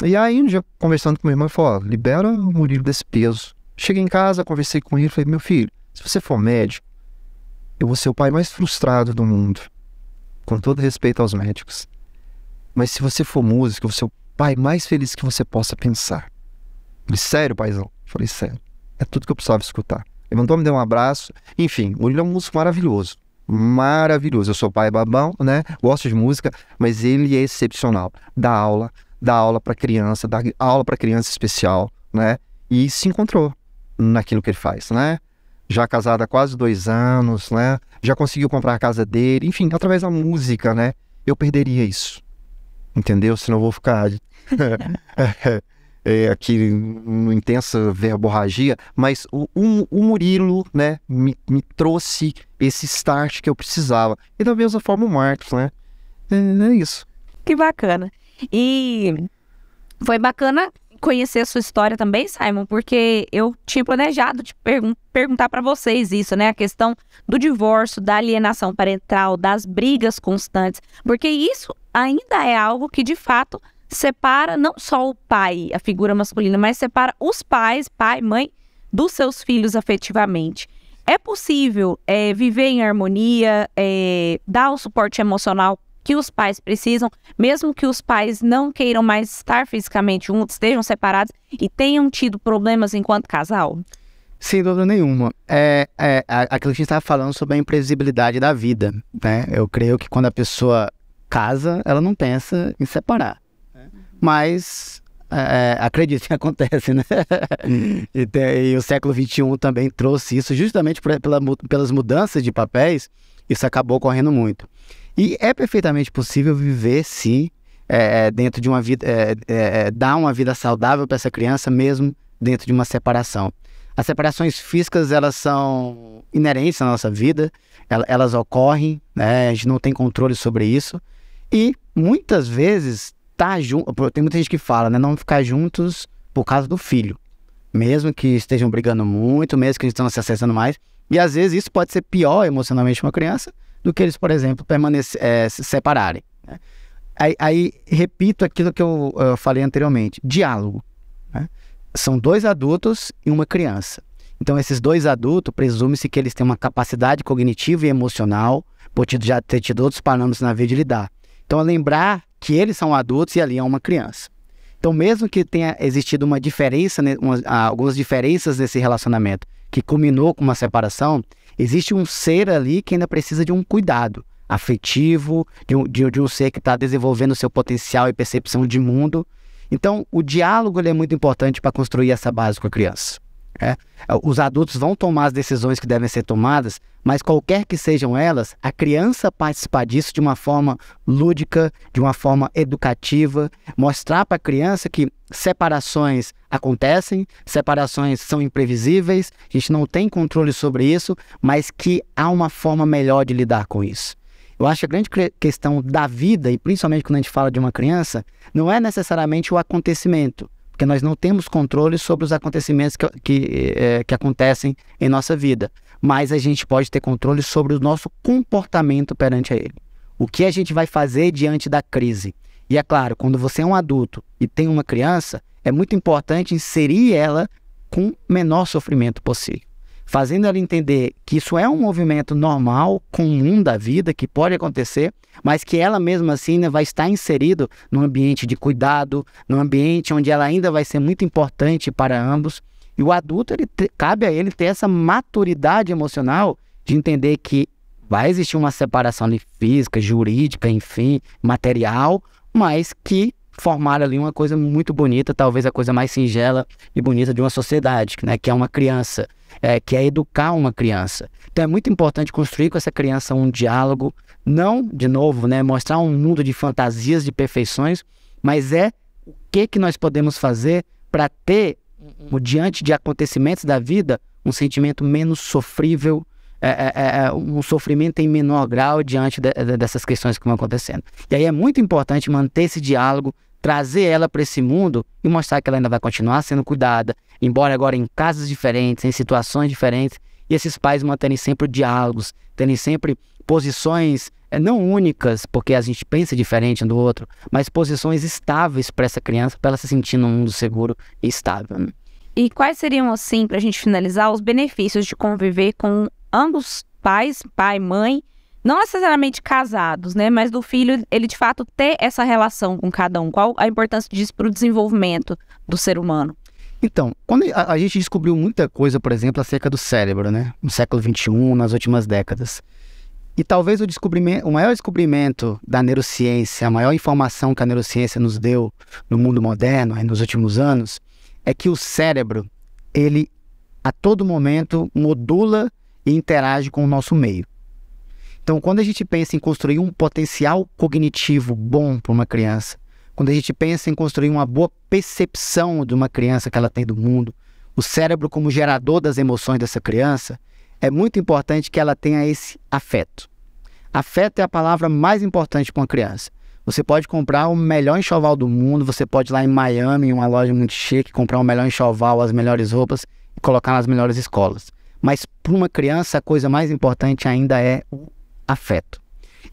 E aí, um dia, conversando com meu irmão, ele falou, libera o Murilo desse peso. Cheguei em casa, conversei com ele, falei, meu filho, se você for médico, eu vou ser o pai mais frustrado do mundo, com todo respeito aos médicos. Mas se você for músico, eu vou ser o pai mais feliz que você possa pensar. Ele, sério, paizão? Eu falei, sério. É tudo que eu precisava escutar. Levantou, me deu um abraço. Enfim, o Murilo é um músico maravilhoso. Maravilhoso. Eu sou pai babão, né? Gosto de música, mas ele é excepcional. Dá aula para criança, dá aula para criança especial, né? E se encontrou naquilo que ele faz, né? Já casado há quase 2 anos, né? Já conseguiu comprar a casa dele. Enfim, através da música, né? Eu perderia isso. Entendeu? Senão eu vou ficar aqui numa intensa verborragia, mas o Murilo, né, me trouxe esse start que eu precisava. E da mesma forma o Marcos, né? É isso. Que bacana. E foi bacana conhecer a sua história também, Simon, porque eu tinha planejado te perguntar para vocês isso, né? A questão do divórcio, da alienação parental, das brigas constantes, porque isso ainda é algo que, de fato, separa não só o pai, a figura masculina, mas separa os pais, pai, mãe, dos seus filhos afetivamente. É possível viver em harmonia, dar o suporte emocional que os pais precisam, mesmo que os pais não queiram mais estar fisicamente juntos, estejam separados e tenham tido problemas enquanto casal? Sem dúvida nenhuma. Aquilo que a gente estava falando sobre a imprevisibilidade da vida, né? Eu creio que quando a pessoa casa, ela não pensa em separar. Mas acredito que acontece, né? E o século XXI também trouxe isso, justamente pelas mudanças de papéis, isso acabou ocorrendo muito. E é perfeitamente possível viver, sim, dentro de uma vida, dar uma vida saudável para essa criança, mesmo dentro de uma separação. As separações físicas, elas são inerentes à nossa vida, elas ocorrem, né? A gente não tem controle sobre isso. E muitas vezes, tem muita gente que fala, né? Não ficar juntos por causa do filho. Mesmo que estejam brigando muito, mesmo que eles estão se acessando mais. E às vezes isso pode ser pior emocionalmente para uma criança do que eles, por exemplo, se separarem, né? Aí repito aquilo que eu falei anteriormente, diálogo, né? São 2 adultos e uma criança. Então esses 2 adultos, presume-se que eles têm uma capacidade cognitiva e emocional, por já ter tido outros parâmetros na vida de lidar. Então é lembrar que eles são adultos e ali é uma criança. Então mesmo que tenha existido uma diferença, algumas diferenças nesse relacionamento, que culminou com uma separação, existe um ser ali que ainda precisa de um cuidado afetivo, de um ser que está desenvolvendo o seu potencial e percepção de mundo. Então, o diálogo ele é muito importante para construir essa base com a criança. Os adultos vão tomar as decisões que devem ser tomadas, mas qualquer que sejam elas, a criança participar disso de uma forma lúdica, de uma forma educativa, mostrar para a criança que separações acontecem, separações são imprevisíveis, a gente não tem controle sobre isso, mas que há uma forma melhor de lidar com isso. Eu acho que a grande questão da vida, e principalmente quando a gente fala de uma criança, não é necessariamente o acontecimento, porque nós não temos controle sobre os acontecimentos que acontecem em nossa vida, mas a gente pode ter controle sobre o nosso comportamento perante a ele. O que a gente vai fazer diante da crise. E é claro, quando você é um adulto e tem uma criança, é muito importante inserir ela com o menor sofrimento possível. fazendo ela entender que isso é um movimento normal, comum da vida, que pode acontecer, mas que ela mesma assim, né, vai estar inserido num ambiente de cuidado, num ambiente onde ela ainda vai ser muito importante para ambos. E o adulto, cabe a ele ter essa maturidade emocional de entender que vai existir uma separação ali física, jurídica, enfim, material, mas que formar ali uma coisa muito bonita, talvez a coisa mais singela e bonita de uma sociedade, né, que é uma criança, que é educar uma criança. Então é muito importante construir com essa criança um diálogo, não, de novo, né, mostrar um mundo de fantasias, de perfeições, mas o que nós podemos fazer para ter, diante de acontecimentos da vida, um sentimento menos sofrível, um sofrimento em menor grau diante dessas questões que vão acontecendo. E aí é muito importante manter esse diálogo, trazer ela para esse mundo e mostrar que ela ainda vai continuar sendo cuidada, embora agora em casas diferentes, em situações diferentes, e esses pais manterem sempre diálogos, terem sempre posições não únicas, porque a gente pensa diferente um do outro, mas posições estáveis para essa criança, para ela se sentir num mundo seguro e estável, né? E quais seriam, assim, para a gente finalizar, os benefícios de conviver com ambos pais, pai e mãe, não necessariamente casados, né? Mas do filho, ele de fato ter essa relação com cada um. Qual a importância disso para o desenvolvimento do ser humano? Então, quando a gente descobriu muita coisa, por exemplo, acerca do cérebro, né? No século XXI, nas últimas décadas. E talvez o maior descobrimento da neurociência, a maior informação que a neurociência nos deu no mundo moderno, nos últimos anos, é que o cérebro, ele a todo momento modula e interage com o nosso meio. Então, quando a gente pensa em construir um potencial cognitivo bom para uma criança, quando a gente pensa em construir uma boa percepção de uma criança que ela tem do mundo, o cérebro como gerador das emoções dessa criança, é muito importante que ela tenha esse afeto. Afeto é a palavra mais importante para uma criança. Você pode comprar o melhor enxoval do mundo, você pode ir lá em Miami, em uma loja muito chique, comprar o melhor enxoval, as melhores roupas e colocar nas melhores escolas. Mas para uma criança, a coisa mais importante ainda é o afeto.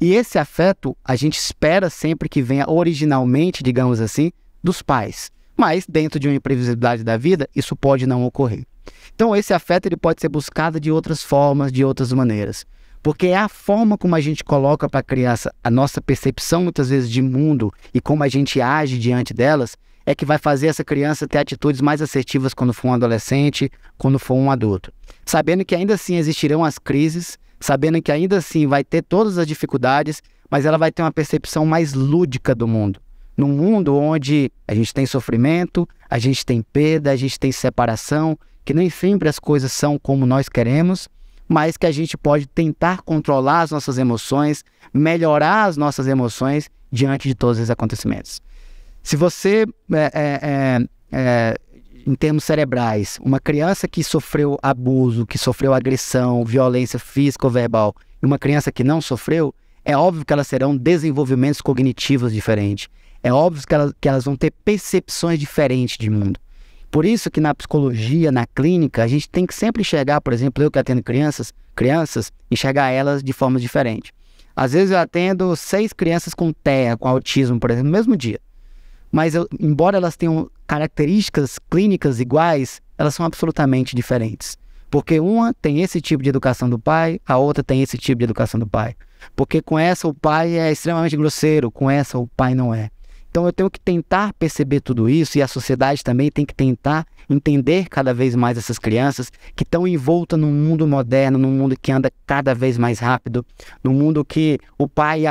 E esse afeto, a gente espera sempre que venha originalmente, digamos assim, dos pais. Mas, dentro de uma imprevisibilidade da vida, isso pode não ocorrer. Então, esse afeto ele pode ser buscado de outras formas, de outras maneiras. Porque é a forma como a gente coloca para a criança a nossa percepção, muitas vezes, de mundo e como a gente age diante delas, é que vai fazer essa criança ter atitudes mais assertivas quando for um adolescente, quando for um adulto. Sabendo que ainda assim existirão as crises, sabendo que ainda assim vai ter todas as dificuldades, mas ela vai ter uma percepção mais lúdica do mundo. Num mundo onde a gente tem sofrimento, a gente tem perda, a gente tem separação, que nem sempre as coisas são como nós queremos, mas que a gente pode tentar controlar as nossas emoções, melhorar as nossas emoções diante de todos esses acontecimentos. Se você, em termos cerebrais, uma criança que sofreu abuso, que sofreu agressão, violência física ou verbal, e uma criança que não sofreu, é óbvio que elas terão desenvolvimentos cognitivos diferentes. É óbvio que elas vão ter percepções diferentes de mundo. Por isso que na psicologia, na clínica, a gente tem que sempre enxergar, por exemplo, eu que atendo crianças, enxergar elas de forma diferente. Às vezes eu atendo 6 crianças com TEA, com autismo, por exemplo, no mesmo dia. Mas embora elas tenham características clínicas iguais, elas são absolutamente diferentes. Porque uma tem esse tipo de educação do pai, a outra tem esse tipo de educação do pai. Porque com essa o pai é extremamente grosseiro, com essa o pai não é. Então eu tenho que tentar perceber tudo isso, e a sociedade também tem que tentar entender cada vez mais essas crianças que estão envoltas num mundo moderno, num mundo que anda cada vez mais rápido, num mundo que o pai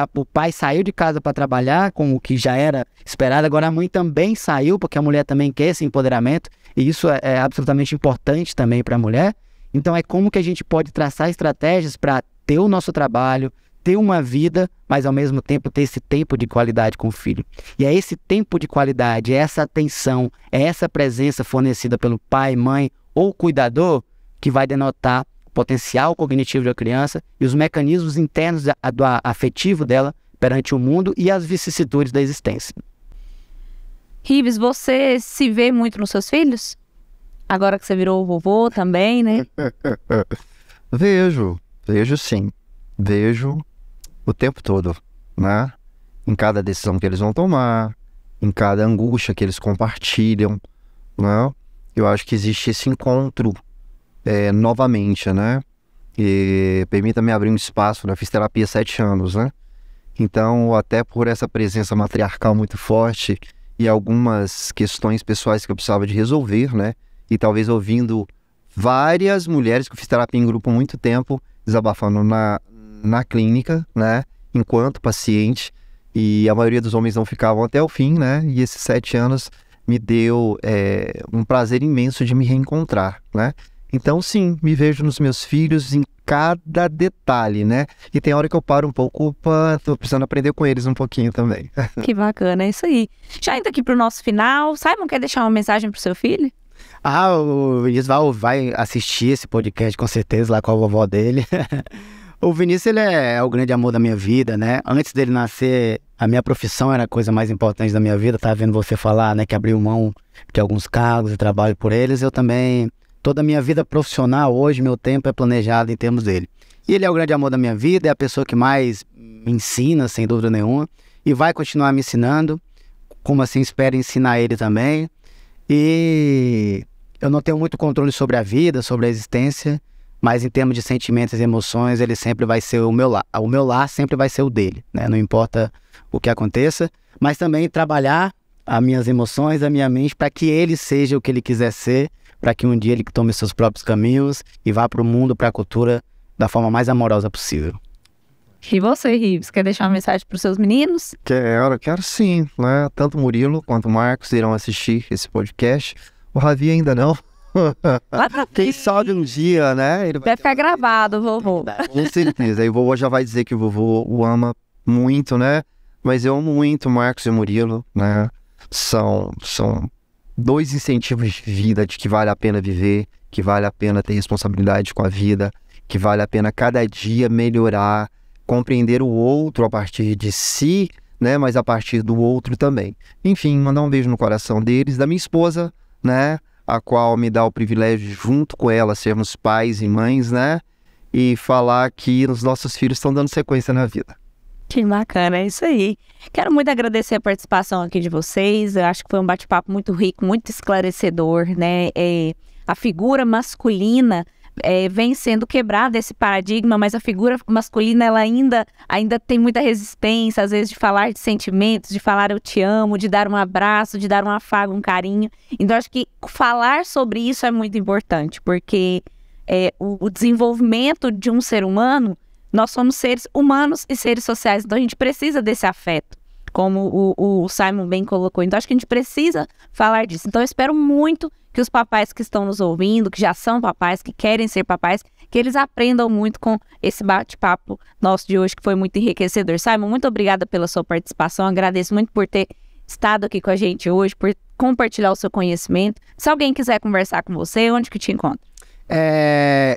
saiu de casa para trabalhar com o que já era esperado, agora a mãe também saiu, porque a mulher também quer esse empoderamento, e isso é absolutamente importante também para a mulher. Então é como que a gente pode traçar estratégias para ter o nosso trabalho, ter uma vida, mas ao mesmo tempo ter esse tempo de qualidade com o filho. E é esse tempo de qualidade, é essa atenção, é essa presença fornecida pelo pai, mãe ou cuidador que vai denotar o potencial cognitivo da criança e os mecanismos internos do afetivo dela perante o mundo e as vicissitudes da existência. Rives, você se vê muito nos seus filhos? Agora que você virou vovô também, né? Vejo sim. Vejo o tempo todo, né? Em cada decisão que eles vão tomar, em cada angústia que eles compartilham, né? Eu acho que existe esse encontro novamente, né? E permita-me abrir um espaço, né? Eu fiz terapia há 7 anos, né? Então, até por essa presença matriarcal muito forte e algumas questões pessoais que eu precisava de resolver, né? E talvez ouvindo várias mulheres, que eu fiz terapia em grupo há muito tempo, desabafando na clínica, né? Enquanto paciente, e a maioria dos homens não ficavam até o fim, né? E esses 7 anos me deu um prazer imenso de me reencontrar, né? Então, sim, me vejo nos meus filhos em cada detalhe, né? E tem hora que eu paro um pouco, opa, tô precisando aprender com eles um pouquinho também. Que bacana, é isso aí. Já indo aqui pro nosso final, Simon, quer deixar uma mensagem pro seu filho? O Vinícius vai assistir esse podcast com certeza lá com a vovó dele. O Vinícius, ele é o grande amor da minha vida, né? Antes dele nascer, a minha profissão era a coisa mais importante da minha vida. Tava vendo você falar, né, que abriu mão de alguns cargos e trabalho por eles. Eu também, toda a minha vida profissional, hoje, meu tempo é planejado em termos dele. E ele é o grande amor da minha vida, é a pessoa que mais me ensina, sem dúvida nenhuma. E vai continuar me ensinando, como assim espero ensinar ele também. E eu não tenho muito controle sobre a vida, sobre a existência, mas em termos de sentimentos e emoções, ele sempre vai ser o meu lar. O meu lar sempre vai ser o dele, né? Não importa o que aconteça, mas também trabalhar as minhas emoções, a minha mente, para que ele seja o que ele quiser ser, para que um dia ele tome seus próprios caminhos e vá para o mundo, para a cultura, da forma mais amorosa possível. E você, Rives, quer deixar uma mensagem para os seus meninos? Quero sim, né? Tanto o Murilo quanto o Marcos irão assistir esse podcast. O Ravi ainda não. Quem sabe um dia, né? Ele vai ficar gravado, vovô. Com certeza. E o vovô já vai dizer que o vovô o ama muito, né? Mas eu amo muito o Marcos e o Murilo, né? São 2 incentivos de vida, de que vale a pena viver, que vale a pena ter responsabilidade com a vida, que vale a pena cada dia melhorar, compreender o outro a partir de si, né? Mas a partir do outro também. Enfim, mandar um beijo no coração deles, da minha esposa, né? A qual me dá o privilégio de, junto com ela, sermos pais e mães, né? E falar que os nossos filhos estão dando sequência na vida. Que bacana, é isso aí. Quero muito agradecer a participação aqui de vocês. Eu acho que foi um bate-papo muito rico, muito esclarecedor, né? A figura masculina vem sendo quebrada esse paradigma, mas a figura masculina ela ainda tem muita resistência, às vezes, de falar de sentimentos, de falar eu te amo, de dar um abraço, de dar um afago, um carinho. Então, acho que falar sobre isso é muito importante, porque o desenvolvimento de um ser humano, nós somos seres humanos e seres sociais, então a gente precisa desse afeto, como o Simon bem colocou. Então, acho que a gente precisa falar disso. Então, eu espero muito que os papais que estão nos ouvindo, que já são papais, que querem ser papais, que eles aprendam muito com esse bate-papo nosso de hoje, que foi muito enriquecedor. Simon, muito obrigada pela sua participação, agradeço muito por ter estado aqui com a gente hoje, por compartilhar o seu conhecimento. Se alguém quiser conversar com você, onde que te encontra?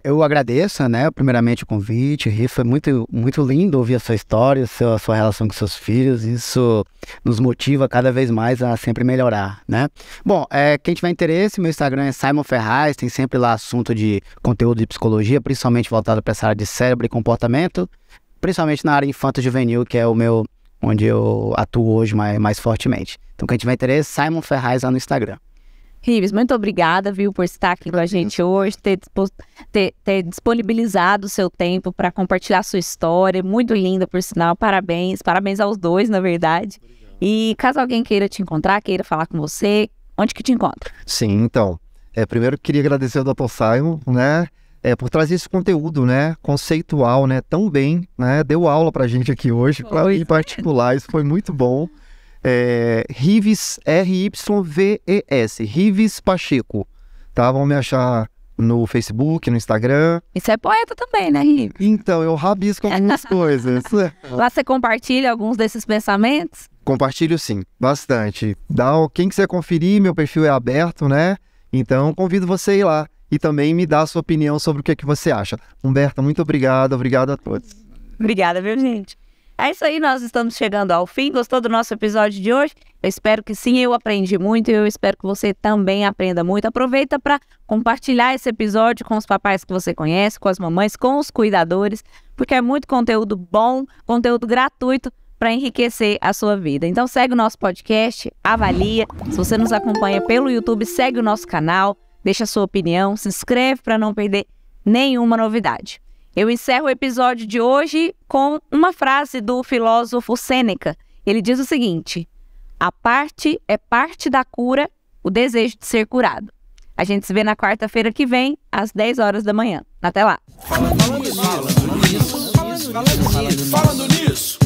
Eu agradeço, né, primeiramente o convite. Foi muito, muito lindo ouvir a sua história, a sua relação com seus filhos. Isso nos motiva cada vez mais a sempre melhorar, né? Bom, quem tiver interesse, meu Instagram é Simon Ferraz, tem sempre lá assunto de conteúdo de psicologia, principalmente voltado para essa área de cérebro e comportamento, principalmente na área infanto-juvenil, que é onde eu atuo hoje mais fortemente. Então, quem tiver interesse, Simon Ferraz lá no Instagram. Rives, muito obrigada, viu, por estar aqui com a gente hoje, ter disponibilizado o seu tempo para compartilhar a sua história, muito linda, por sinal, parabéns aos dois, na verdade. Obrigado. E caso alguém queira te encontrar, queira falar com você, onde que te encontra? Sim, então, primeiro eu queria agradecer ao Dr. Simon, né, por trazer esse conteúdo, né, conceitual, né, tão bem, né, deu aula pra gente aqui hoje, em particular, isso foi muito bom. Rives, R-Y-V-E-S, Rives Pacheco, tá? Vão me achar no Facebook, no Instagram. E você é poeta também, né, Rives? Então, eu rabisco algumas coisas. Lá você compartilha alguns desses pensamentos? Compartilho sim, bastante. Quem quiser conferir, meu perfil é aberto, né? Então, convido você a ir lá e também me dar a sua opinião sobre o que você acha. Humberta, muito obrigado a todos. Obrigada, viu, gente? É isso aí, nós estamos chegando ao fim. Gostou do nosso episódio de hoje? Eu espero que sim, eu aprendi muito e eu espero que você também aprenda muito. Aproveita para compartilhar esse episódio com os papais que você conhece, com as mamães, com os cuidadores, porque é muito conteúdo bom, conteúdo gratuito para enriquecer a sua vida. Então segue o nosso podcast, avalia. Se você nos acompanha pelo YouTube, segue o nosso canal. deixa a sua opinião, se inscreve para não perder nenhuma novidade. Eu encerro o episódio de hoje com uma frase do filósofo Sêneca. Ele diz o seguinte: a parte é parte da cura, o desejo de ser curado. A gente se vê na quarta-feira que vem, às 10 horas da manhã. Até lá! Falando nisso.